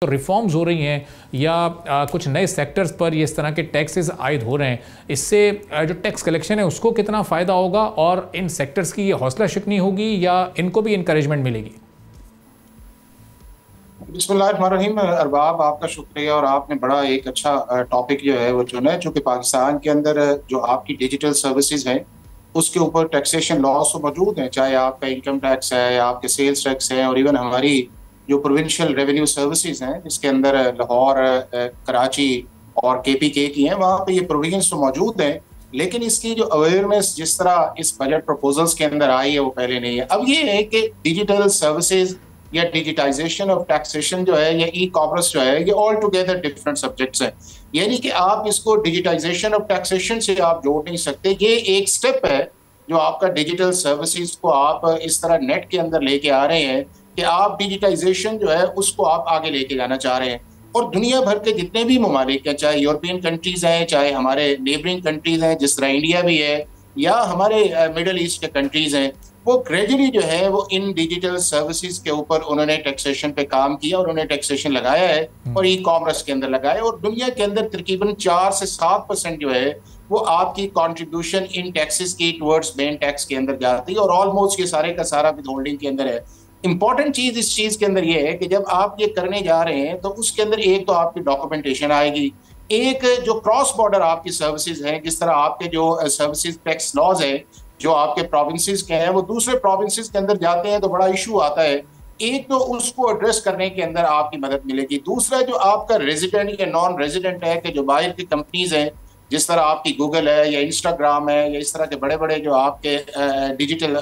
तो रिफॉर्म्स हो रही हैं या कुछ नए सेक्टर्स पर ये इस तरह के टैक्सेस आयद हो रहे हैं, इससे जो टैक्स कलेक्शन है उसको कितना फ़ायदा होगा और इन सेक्टर्स की ये हौसला शिकनी होगी या इनको भी इंकरेजमेंट मिलेगी? बिस्मिल्लाहिर्रहमानिर्रहीम। अरबाब, आपका शुक्रिया। और आपने बड़ा एक अच्छा टॉपिक जो है वो चुना है, चूँकि पाकिस्तान के अंदर जो आपकी डिजिटल सर्विसेज हैं उसके ऊपर टैक्सेशन लॉस तो मौजूद हैं, चाहे आपका इनकम टैक्स है या आपके सेल्स टैक्स है, और इवन हमारी जो प्रोविंशियल रेवेन्यू सर्विसेज हैं जिसके अंदर लाहौर, कराची और KPK की हैं, वहाँ पे ये प्रोविजंस तो मौजूद हैं, लेकिन इसकी जो अवेयरनेस जिस तरह इस बजट प्रपोजल्स के अंदर आई है वो पहले नहीं है। अब ये है कि डिजिटल सर्विसेज या डिजिटाइजेशन ऑफ टैक्सेशन जो है या ई कॉमर्स जो है, ये ऑल टुगेदर डिफरेंट सब्जेक्ट्स हैं। यानी कि आप इसको डिजिटाइजेशन ऑफ टैक्सेशन से आप जोड़ नहीं सकते। ये एक स्टेप है जो आपका डिजिटल सर्विसेज को आप इस तरह नेट के अंदर लेके आ रहे हैं कि आप डिजिटाइजेशन जो है उसको आप आगे लेके जाना चाह रहे हैं। और दुनिया भर के जितने भी ममालिक हैं, चाहे यूरोपियन कंट्रीज हैं, चाहे हमारे नेबरिंग कंट्रीज हैं जिस तरह इंडिया भी है, या हमारे मिडल ईस्ट के कंट्रीज हैं, वो ग्रेजुअली जो है वो इन डिजिटल सर्विसेज के ऊपर उन्होंने टैक्सेशन पे काम किया और उन्हें टैक्सेशन लगाया है और ई कॉमर्स के अंदर लगाया। और दुनिया के अंदर तकरीबन 4 से 7% जो है वो आपकी कंट्रीब्यूशन इन टैक्सेस की टुवर्ड्स मेन टैक्स के अंदर जाती है, और ऑलमोस्ट ये सारे का सारा विद होल्डिंग के अंदर है। इंपॉर्टेंट चीज इस चीज के अंदर ये है कि जब आप ये करने जा रहे हैं तो उसके अंदर एक तो आपकी डॉक्यूमेंटेशन आएगी, एक जो क्रॉस बॉर्डर आपकी सर्विसेज हैं, जिस तरह आपके जो सर्विसेज टैक्स लॉज है जो आपके प्रोविंसेस के हैं वो दूसरे प्रोविंसेस के अंदर जाते हैं तो बड़ा इशू आता है। एक तो उसको एड्रेस करने के अंदर आपकी मदद मिलेगी। दूसरा जो आपका रेजिडेंट या नॉन रेजिडेंट है कि जो बाहर की कंपनीज हैं जिस तरह आपकी गूगल है या इंस्टाग्राम है या इस तरह के बड़े बड़े जो आपके डिजिटल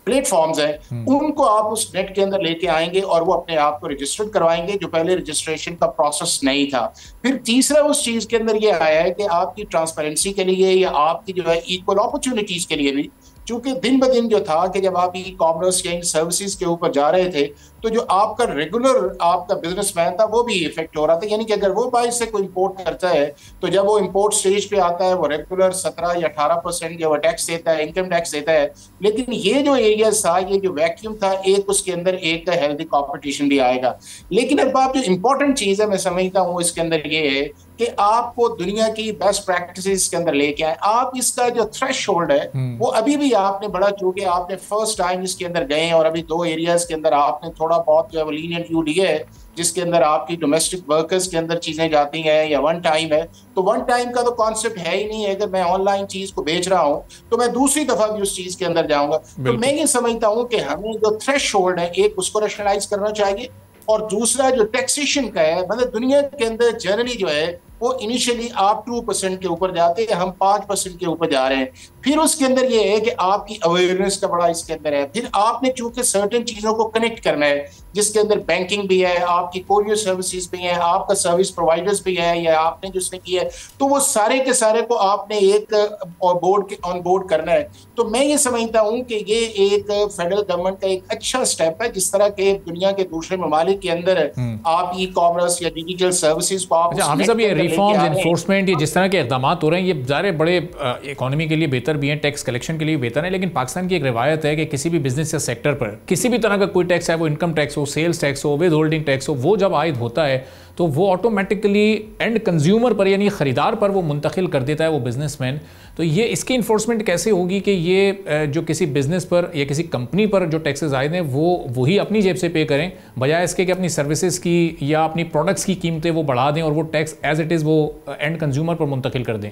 प्लेटफॉर्म्स हैं, उनको आप उस नेट के अंदर लेके आएंगे और वो अपने आप को रजिस्टर्ड करवाएंगे, जो पहले रजिस्ट्रेशन का प्रोसेस नहीं था। फिर तीसरा उस चीज के अंदर ये आया है कि आपकी ट्रांसपेरेंसी के लिए या आपकी जो है इक्वल अपॉर्चुनिटीज के लिए भी, चूंकि दिन ब दिन जो था कि जब आप ई कॉमर्स या इन सर्विसेज के ऊपर जा रहे थे तो जो आपका रेगुलर आपका बिजनेसमैन था वो भी इफेक्ट हो रहा था। यानी कि अगर वो बाहर से कोई इंपोर्ट करता है तो जब वो इंपोर्ट स्टेज पे आता है वो रेगुलर 17 या 18% जो टैक्स देता है, इनकम टैक्स देता है। लेकिन ये जो एरिया था, ये जो वैक्यूम था, एक उसके अंदर एक हेल्दी कॉम्पिटिशन भी आएगा। लेकिन अब आप जो इंपॉर्टेंट चीज है मैं समझता हूँ इसके अंदर ये है कि आपको दुनिया की बेस्ट प्रैक्टिसेस के अंदर लेके आए। आप इसका जो थ्रेशोल्ड है वो अभी भी आपने बड़ा, चूंकि आपने फर्स्ट टाइम इसके अंदर गए और अभी 2 एरियाज के अंदर आपने थोड़ा बहुत जो है वो लीनियंट व्यू लिया है जिसके अंदर आपकी डोमेस्टिक वर्कर्स के अंदर चीजें जाती हैं या वन टाइम है। तो वन टाइम का तो कॉन्सेप्ट है ही नहीं है। अगर मैं ऑनलाइन चीज को बेच रहा हूं तो मैं दूसरी दफा भी उस चीज के अंदर जाऊंगा। तो मैं ये समझता हूं कि हमें जो थ्रेशोल्ड है एक उसको रैशनलाइज करना चाहिए, और दूसरा जो टैक्सेशन का है, मतलब दुनिया के अंदर जनरली जो है वो इनिशियली आप 2% के ऊपर जाते हैं, हम 5% के ऊपर जा रहे हैं। फिर उसके अंदर ये है कि आपकी अवेयरनेस का बड़ा इसके अंदर है। फिर आपने चूंकि सर्टेन चीजों को कनेक्ट करना है जिसके अंदर बैंकिंग भी है, आपकी कोरियर सर्विसेज भी है, आपका सर्विस प्रोवाइडर्स भी है, या आपने जिसने किया है, तो वो सारे के सारे को आपने एक ऑन बोर्ड करना है। तो मैं ये समझता हूँ कि ये एक फेडरल गवर्नमेंट का एक अच्छा स्टेप है। जिस तरह के दुनिया के दूसरे ममालिक के अंदर आप ई कॉमर्स या डिजिटल सर्विसेज को आप रिफॉर्म्स, इन्फोर्समेंट, ये जिस तरह के इकदाम हो रहे हैं ये ज़ाहिर बड़े इकोनॉमी के लिए बेहतर भी हैं, टैक्स कलेक्शन के लिए बेहतर है। लेकिन पाकिस्तान की एक रिवायत है कि किसी भी बिजनेस या सेक्टर पर किसी भी तरह का कोई टैक्स है, वो इनकम टैक्स हो, सेल्स टैक्स हो, विद होल्डिंग टैक्स हो, वो जब आयद होता है तो वो ऑटोमेटिकली एंड कंज्यूमर पर यानी ख़रीदार पर वो मुंतकिल कर देता है वो बिजनेसमैन। तो ये इसकी इन्फोर्समेंट कैसे होगी कि ये जो किसी बिजनेस पर या किसी कंपनी पर जो टैक्सेस आए हैं वो वही अपनी जेब से पे करें, बजाय इसके कि अपनी सर्विसेज की या अपनी प्रोडक्ट्स की कीमतें वो बढ़ा दें और वो टैक्स एज इट इज़ वो एंड कंज्यूमर पर मुंतकिल कर दें?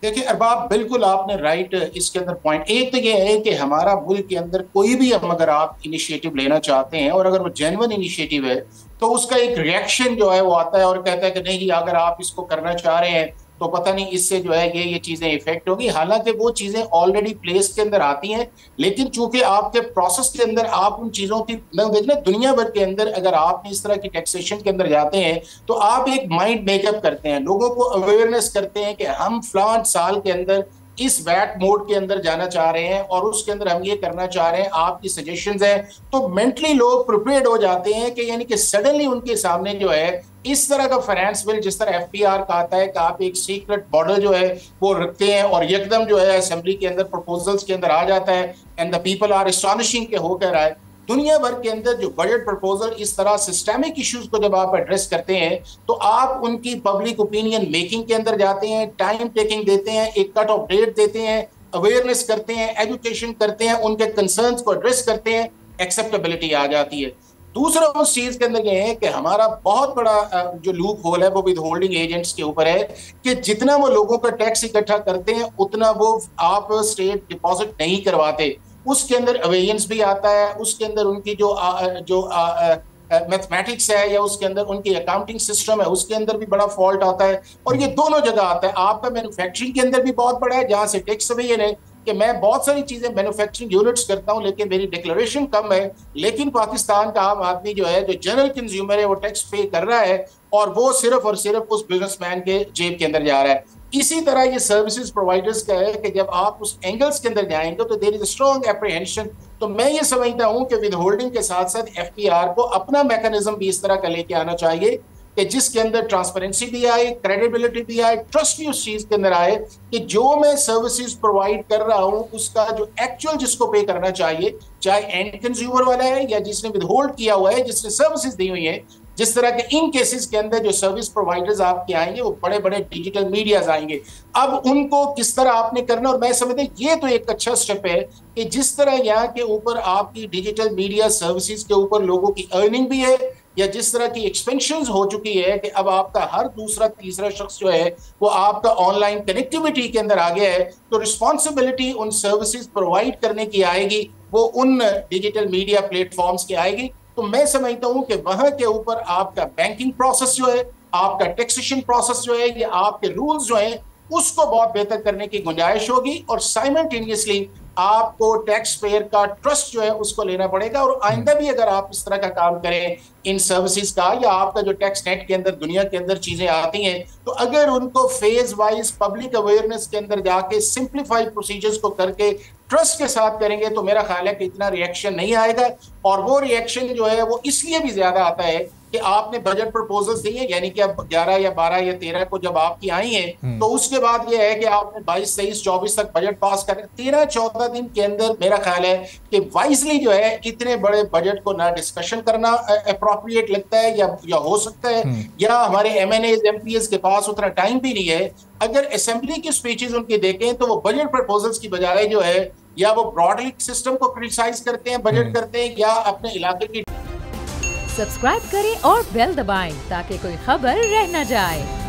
देखिए अरबाब, बिल्कुल आपने राइट इसके अंदर पॉइंट। एक तो ये है कि हमारा मुल्क के अंदर कोई भी हम अगर आप इनिशिएटिव लेना चाहते हैं और अगर वो जेन्युइन इनिशिएटिव है तो उसका एक रिएक्शन जो है वो आता है और कहता है कि नहीं, अगर आप इसको करना चाह रहे हैं तो पता नहीं इससे जो है ये चीजें इफेक्ट होगी। हालांकि वो चीजें ऑलरेडी प्लेस के अंदर आती हैं, लेकिन चूंकि आपके प्रोसेस के अंदर आप उन चीजों की देखना, दुनिया भर के अंदर अगर आप इस तरह की टैक्सेशन के अंदर जाते हैं तो आप एक माइंड मेकअप करते हैं, लोगों को अवेयरनेस करते हैं कि हम फलां साल के अंदर इस वैट मोड के अंदर जाना चाह रहे हैं और उसके अंदर हम ये करना चाह रहे हैं, आपकी सजेशंस हैं। तो मेंटली लोग प्रिपेयर्ड हो जाते हैं कि यानी कि सडनली उनके सामने जो है इस तरह का फाइनेंस बिल, जिस तरह FPR का आता है कि आप एक सीक्रेट बॉर्डर जो है वो रखते हैं और एकदम जो है असेंबली के अंदर प्रपोजल्स के अंदर आ जाता है and the people are astonishing के हो कह रहा है। दुनिया भर के अंदर जो बजट प्रपोजल इस तरह सिस्टेमिक इश्यूज को जब आप एड्रेस करते हैं तो आप उनकी पब्लिक ओपिनियन मेकिंग के अंदर जाते हैं, टाइम टेकिंग देते हैं, एक कट ऑफ डेट देते हैं, अवेयरनेस करते हैं, एजुकेशन करते हैं, उनके कंसर्न्स को एड्रेस करते हैं, एक्सेप्टेबिलिटी आ जाती है। दूसरा उस चीज के अंदर ये है कि हमारा बहुत बड़ा जो लूप होल है वो विद होल्डिंग एजेंट्स के ऊपर है कि जितना वो लोगों का टैक्स इकट्ठा करते हैं उतना वो आप स्टेट डिपॉजिट नहीं करवाते। उसके अंदर अवेयंस भी आता है, उसके अंदर उनकी जो मैथमेटिक्स है या उसके अंदर उनकी अकाउंटिंग सिस्टम है उसके अंदर भी बड़ा फॉल्ट आता है। और ये दोनों जगह आता है। आपका मैन्युफैक्चरिंग के अंदर भी बहुत बड़ा है जहां से टैक्स अवेयन है कि मैं बहुत सारी चीजें मैन्युफैक्चरिंग यूनिट्स करता हूं लेकिन मेरी डिक्लेरेशन कम है, लेकिन पाकिस्तान का आम आदमी जो है, जो जनरल कंज्यूमर है, वो टैक्स पे कर रहा है और वो सिर्फ और सिर्फ उस बिजनेसमैन के जेब के अंदर जा रहा है। इसी तरह ये सर्विसेज प्रोवाइडर्स का है कि जब आप उस एंगल्स के अंदर जाएंगे तो there is a strong apprehension. तो मैं ये समझता हूं कि विद होल्डिंग के साथ साथ एफपीआर को अपना मैकेनिज्म भी इस तरह का लेके आना चाहिए कि जिसके अंदर ट्रांसपेरेंसी भी आए, क्रेडिबिलिटी भी आए, ट्रस्ट भी उस चीज के अंदर आए कि जो मैं सर्विसेज प्रोवाइड कर रहा हूं उसका जो एक्चुअल जिसको पे करना चाहिए, चाहे एंड कंज्यूमर वाला है या जिसने विद होल्ड किया हुआ है, जिसने सर्विसेज दी हुई है, जिस तरह के इन केसेस के अंदर जो सर्विस प्रोवाइडर्स आपके आएंगे वो बड़े बड़े डिजिटल मीडियाज आएंगे। अब उनको किस तरह आपने करना, और मैं समझता हूं ये तो एक अच्छा स्टेप है कि जिस तरह यहाँ के ऊपर आपकी डिजिटल मीडिया सर्विसेज के ऊपर लोगों की अर्निंग भी है या जिस तरह की एक्सपेंशन हो चुकी है कि अब आपका हर दूसरा तीसरा शख्स जो है वो आपका ऑनलाइन कनेक्टिविटी के अंदर आ गया है, तो रिस्पॉन्सिबिलिटी उन सर्विसेज प्रोवाइड करने की आएगी, वो उन डिजिटल मीडिया प्लेटफॉर्म्स की आएगी। तो मैं समझता हूं कि वहां के ऊपर आपका बैंकिंग प्रोसेस जो है, आपका टैक्सेशन प्रोसेस जो है, या आपके रूल्स जो हैं उसको बहुत बेहतर करने की गुंजाइश होगी और साइमल्टेनियसली आपको टैक्स पेयर का ट्रस्ट जो है उसको लेना पड़ेगा। और आइंदा भी अगर आप इस तरह का काम करें इन सर्विसेज का, या आपका जो टैक्स नेट के अंदर दुनिया के अंदर चीजें आती हैं, तो अगर उनको फेज वाइज पब्लिक अवेयरनेस के अंदर जाके सिंप्लीफाइड प्रोसीजर्स को करके ट्रस्ट के साथ करेंगे तो मेरा ख्याल है कि इतना रिएक्शन नहीं आएगा। और वो रिएक्शन जो है वो इसलिए भी ज्यादा आता है कि आपने बजट प्रपोजल्स दिए, यानी कि अब 11 या 12 या 13 को जब आपकी आई है तो उसके बाद ये है कि आपने 22, 23, 24 तक बजट पास कर 13-14 दिन के अंदर मेरा ख्याल है कि वाइजली जो है इतने बड़े बजट को ना डिस्कशन करना अप्रोप्रिएट लगता है या हो सकता है, या हमारे एमएनएज एमपीएस के पास उतना टाइम भी नहीं है। अगर असेंबली की स्पीचेस उनकी देखें तो वो बजट प्रपोजल्स की बजाय जो है या वो ब्रॉडली सिस्टम को क्रिटिसाइज करते हैं, बजट करते हैं, या अपने इलाके की। सब्सक्राइब करें और बेल दबाएं ताकि कोई खबर रह न जाए।